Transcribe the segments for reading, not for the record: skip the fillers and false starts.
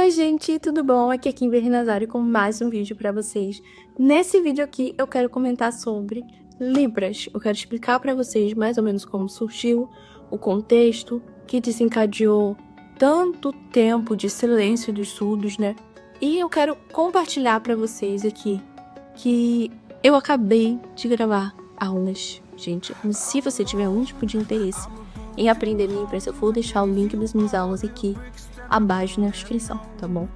Oi gente, tudo bom? Aqui é Kimberly Nazário com mais um vídeo pra vocês. Nesse vídeo aqui eu quero comentar sobre Libras. Eu quero explicar pra vocês mais ou menos como surgiu, o contexto que desencadeou tanto tempo de silêncio dos surdos, né? E eu quero compartilhar pra vocês aqui que eu acabei de gravar aulas, gente. Se você tiver algum tipo de interesse em aprender Libras, eu vou deixar o link das minhas aulas aqui abaixo na descrição, tá bom?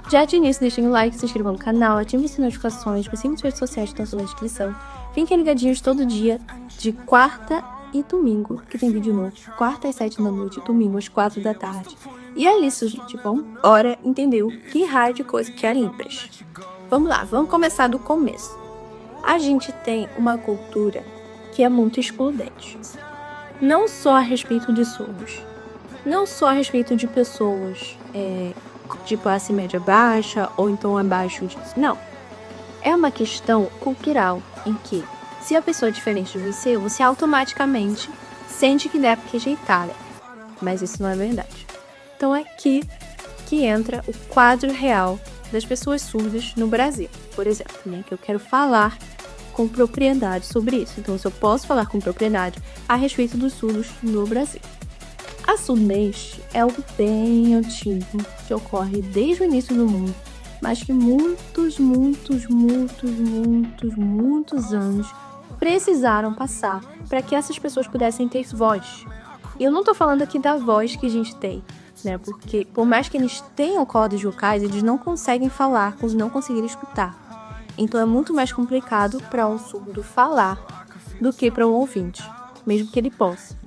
Já de início, deixem o like, se inscrevam no canal, ativem as notificações, me sigam nas redes sociais que estão na descrição. Fiquem ligadinhos todo dia, de quarta e domingo, que tem vídeo novo. Quarta às 7 da noite, domingo às 4 da tarde. E é isso, gente, bom? Bora entender o que raio de coisa que é Libras. Vamos lá, vamos começar do começo. A gente tem uma cultura que é muito excludente. Não só a respeito de surdos, não só a respeito de pessoas de classe média baixa ou então abaixo disso. Não. É uma questão cultural em que, se a pessoa é diferente de você, você automaticamente sente que deve rejeitá-la. Mas isso não é verdade. Então é aqui que entra o quadro real das pessoas surdas no Brasil, por exemplo, né? Que eu quero falar com propriedade sobre isso. Então, se eu posso falar com propriedade a respeito dos surdos no Brasil. A surdez é algo bem antigo, que ocorre desde o início do mundo, mas que muitos anos precisaram passar para que essas pessoas pudessem ter voz. E eu não estou falando aqui da voz que a gente tem, né? Porque por mais que eles tenham cordas vocais, eles não conseguem falar por não conseguirem escutar. Então é muito mais complicado para um surdo falar do que para um ouvinte, mesmo que ele possa.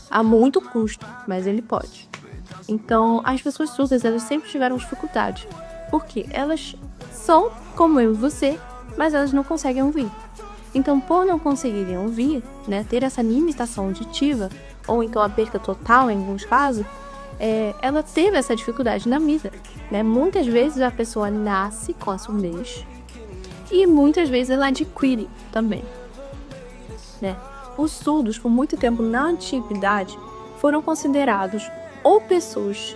Há muito custo, mas ele pode. Então, as pessoas surdas, elas sempre tiveram dificuldade. Porque elas são como eu e você, mas elas não conseguem ouvir. Então, por não conseguirem ouvir, né, ter essa limitação auditiva, ou então a perca total em alguns casos, ela teve essa dificuldade na vida. Né? Muitas vezes a pessoa nasce com a surdez e muitas vezes ela adquire também. Né? Os surdos, por muito tempo na antiguidade, foram considerados ou pessoas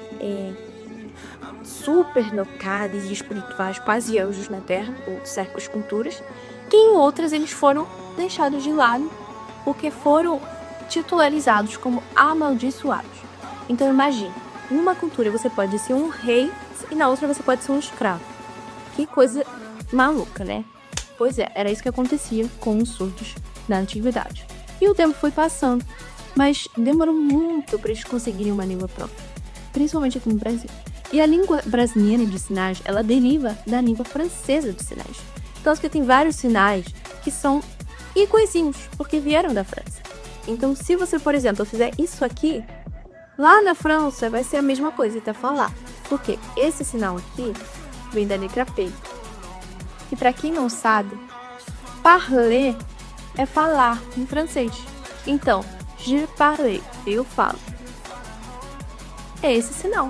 super dotadas e espirituais, quase anjos na Terra, ou certas culturas, que em outras eles foram deixados de lado porque foram titularizados como amaldiçoados. Então imagine, em uma cultura você pode ser um rei e na outra você pode ser um escravo. Que coisa maluca, né? Pois é, era isso que acontecia com os surdos na antiguidade. E o tempo foi passando, mas demorou muito para eles conseguirem uma língua própria, principalmente aqui no Brasil. E a língua brasileira de sinais, ela deriva da língua francesa de sinais. Então, que tem vários sinais que são iguaizinhos, porque vieram da França. Então, se você, por exemplo, fizer isso aqui, lá na França vai ser a mesma coisa até falar. Porque esse sinal aqui vem da letra P. E para quem não sabe, parler é falar em francês. Então, je parle, eu falo. É esse sinal.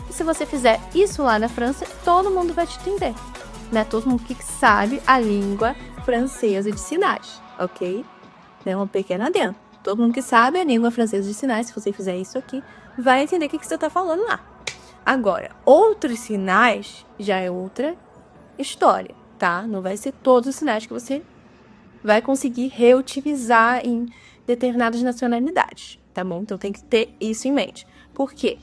E se você fizer isso lá na França, todo mundo vai te entender. Né? Todo mundo que sabe a língua francesa de sinais, ok? É uma pequena adendo. Todo mundo que sabe a língua francesa de sinais, se você fizer isso aqui, vai entender o que você está falando lá. Agora, outros sinais já é outra história, tá? Não vai ser todos os sinais que você vai conseguir reutilizar em determinadas nacionalidades, tá bom? Então tem que ter isso em mente. Por quê?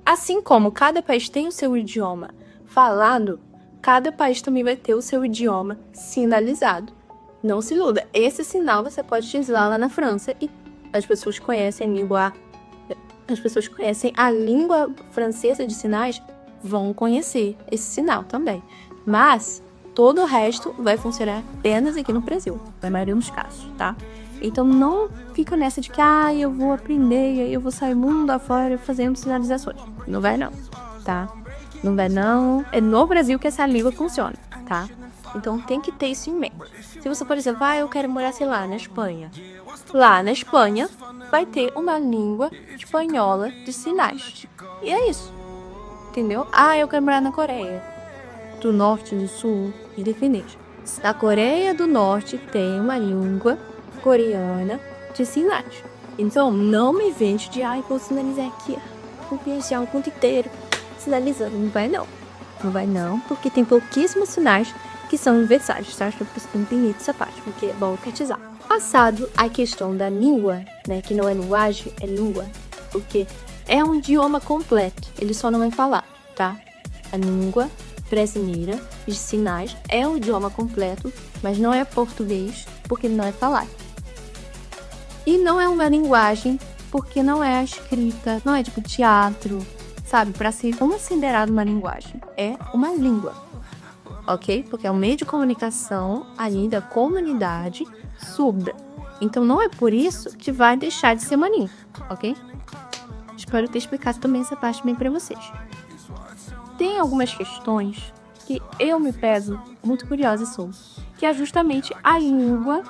Assim como cada país tem o seu idioma falado, cada país também vai ter o seu idioma sinalizado. Não se iluda, esse sinal você pode utilizar lá na França e as pessoas conhecem a língua francesa de sinais, vão conhecer esse sinal também. Mas todo o resto vai funcionar apenas aqui no Brasil, na maioria dos casos, tá? Então não fica nessa de que eu vou aprender e aí eu vou sair mundo afora fazendo sinalizações. Não vai não, tá? Não vai não. É no Brasil que essa língua funciona, tá? Então tem que ter isso em mente. Se você, por exemplo, eu quero morar, sei lá, na Espanha. Lá na Espanha vai ter uma língua espanhola de sinais. E é isso. Entendeu? Eu quero morar na Coreia do Norte, do Sul, independente. Na Coreia do Norte tem uma língua coreana de sinais. Então, não me invente de vou sinalizar aqui, vou viajar o mundo inteiro sinalizando. Não vai não. Não vai não, porque tem pouquíssimos sinais que são universais, tá? Acho que você não tem essa parte, porque é bom enfatizar. Passado a questão da língua, né? Que não é linguagem, é língua. Porque é um idioma completo. Ele só não é falado, tá? A língua brasileira de sinais é um idioma completo, mas não é português, porque ele não é falado. E não é uma linguagem, porque não é escrita, não é tipo teatro, sabe? Para ser considerado uma linguagem, é uma língua, ok? Porque é um meio de comunicação ali da comunidade surda. Então não é por isso que vai deixar de ser uma língua, ok? Espero ter explicado também essa parte bem para vocês. Tem algumas questões que eu me peso muito curiosa sobre, que é justamente a língua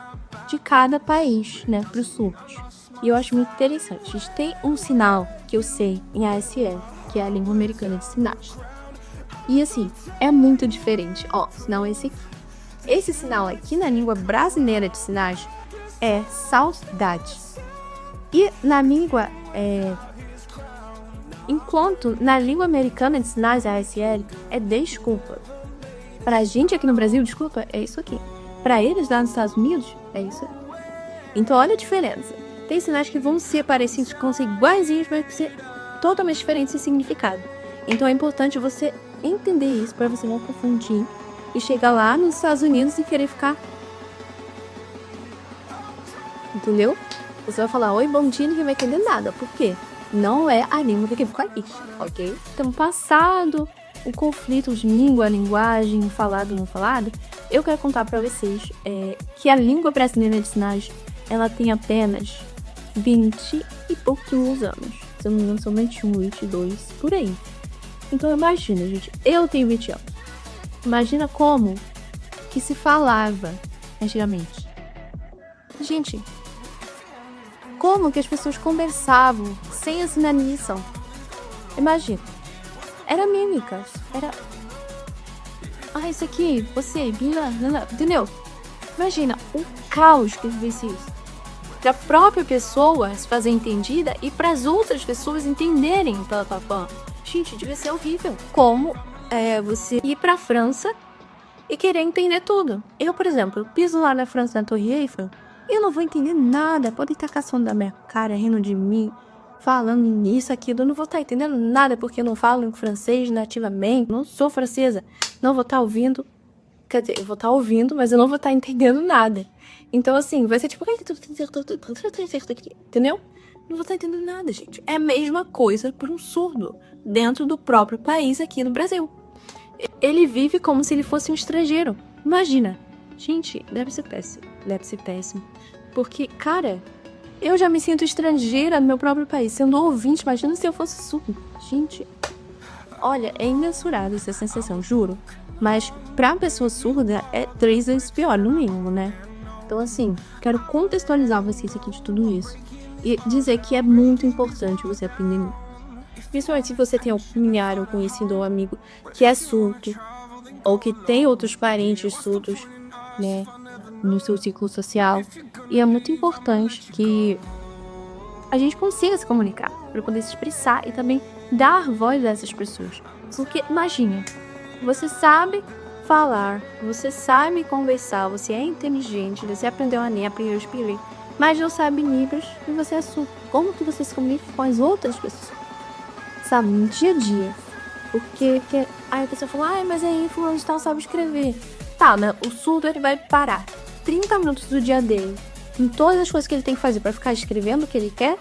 de cada país, né, para os surdos. E eu acho muito interessante. A gente tem um sinal que eu sei em ASL, que é a língua americana de sinais. E assim, é muito diferente. Ó, o sinal é esse aqui. Esse sinal aqui na língua brasileira de sinais é saudade. E na língua enquanto na língua americana de sinais, a ASL, é desculpa. Pra gente aqui no Brasil, desculpa, é isso aqui. Pra eles lá nos Estados Unidos, é isso aqui. Então olha a diferença. Tem sinais que vão ser parecidos, que vão ser iguaizinhos, mas vão ser totalmente diferentes em significado. Então é importante você entender isso para você não confundir e chegar lá nos Estados Unidos e querer ficar... Entendeu? Você vai falar, oi, bom dia, ninguém vai entender nada. Por quê? Não é a língua que ficou aí, ok? Então, passado o conflito de língua, linguagem, falado, não falado, eu quero contar para vocês que a língua brasileira de sinais, ela tem apenas 20 e pouquinhos anos. Se eu não me engano, são 21, 22, por aí. Então, imagina, gente, eu tenho 20 anos. Imagina como que se falava antigamente. Gente, como que as pessoas conversavam sem a sinalização? Imagina. Era mímicas. Era... Ah, isso aqui, você, entendeu? Imagina o caos que devia ser isso. Para a própria pessoa se fazer entendida e para as outras pessoas entenderem. Gente, devia ser horrível. Como você ir para a França e querer entender tudo. Eu, por exemplo, piso lá na França, na Torre Eiffel, eu não vou entender nada. Podem estar caçando da minha cara, rindo de mim, falando nisso, aquilo. Eu não vou estar entendendo nada porque eu não falo em francês nativamente. Não sou francesa. Não vou estar ouvindo. Quer dizer, eu vou estar ouvindo, mas eu não vou estar entendendo nada. Então, assim, vai ser tipo... Entendeu? Não vou estar entendendo nada, gente. É a mesma coisa por um surdo dentro do próprio país aqui no Brasil. Ele vive como se ele fosse um estrangeiro. Imagina. Gente, deve ser péssimo. Deve ser péssimo. Porque, cara, eu já me sinto estrangeira no meu próprio país. Sendo ouvinte, imagina se eu fosse surdo. Gente, olha, é imensurável essa sensação, juro. Mas pra pessoa surda é 3 vezes pior, no mínimo, né? Então, assim, quero contextualizar vocês aqui de tudo isso. E dizer que é muito importante você aprender. Principalmente se você tem um familiar, ou conhecido, ou amigo que é surdo. Ou que tem outros parentes surdos, né, no seu ciclo social. E é muito importante que a gente consiga se comunicar para poder se expressar e também dar voz a essas pessoas. Porque imagine, você sabe falar, você sabe conversar, você é inteligente, você aprendeu a ler, aprendeu a escrever, mas não sabe Libras e você é surdo. Como que você se comunica com as outras pessoas? Sabe, no dia a dia. Porque aí a pessoa fala, mas aí fulano de tal sabe escrever. Tá, né? O surdo ele vai parar 30 minutos do dia dele em todas as coisas que ele tem que fazer pra ficar escrevendo o que ele quer?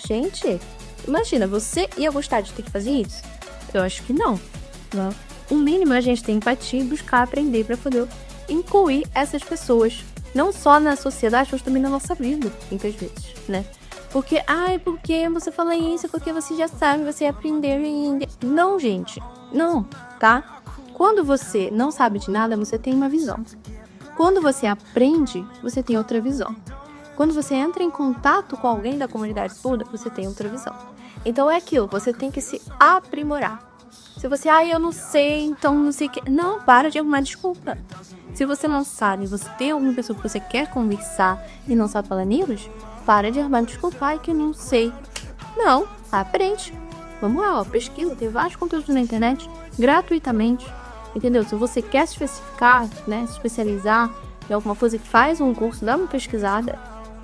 Gente, imagina, você ia gostar de ter que fazer isso? Eu acho que não. Não. O mínimo a gente tem empatia e buscar aprender pra poder incluir essas pessoas, não só na sociedade, mas também na nossa vida, muitas vezes, né? Porque, porque você fala isso, porque você já sabe, você aprendeu ainda. Não, gente, não, tá? Quando você não sabe de nada, você tem uma visão. Quando você aprende, você tem outra visão. Quando você entra em contato com alguém da comunidade surda, você tem outra visão. Então é aquilo, você tem que se aprimorar. Se você, eu não sei, então não sei o que... Não, para de arrumar desculpa. Se você não sabe, você tem alguma pessoa que você quer conversar e não sabe falar Libras, para de arrumar desculpa, que eu não sei. Não, aprende. Vamos lá, ó, pesquisa, tem vários conteúdos na internet, gratuitamente, entendeu? Se você quer se especificar, né, se especializar em alguma coisa, faz um curso, dá uma pesquisada.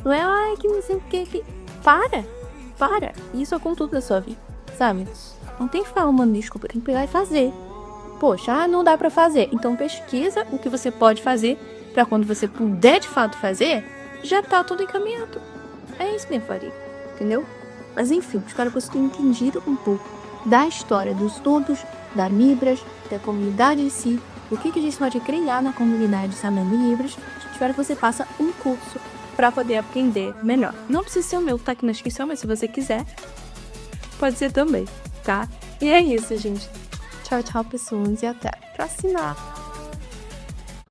Não é, ai, que não sei o que. Para. Isso é com tudo da sua vida, sabe? Não tem que ficar arrumando desculpa, tem que pegar e fazer. Poxa, não dá pra fazer. Então pesquisa o que você pode fazer pra quando você puder de fato fazer, já tá tudo encaminhado. É isso que eu faria, entendeu? Mas enfim, espero que você tenha entendido um pouco da história dos estudos, da Libras, da comunidade em si, o que a gente pode criar na comunidade Sabendo Libras. Espero que você faça um curso para poder aprender melhor. Não precisa ser o meu, tá aqui na descrição, mas se você quiser, pode ser também, tá? E é isso, gente. Tchau, pessoas, e até a próxima!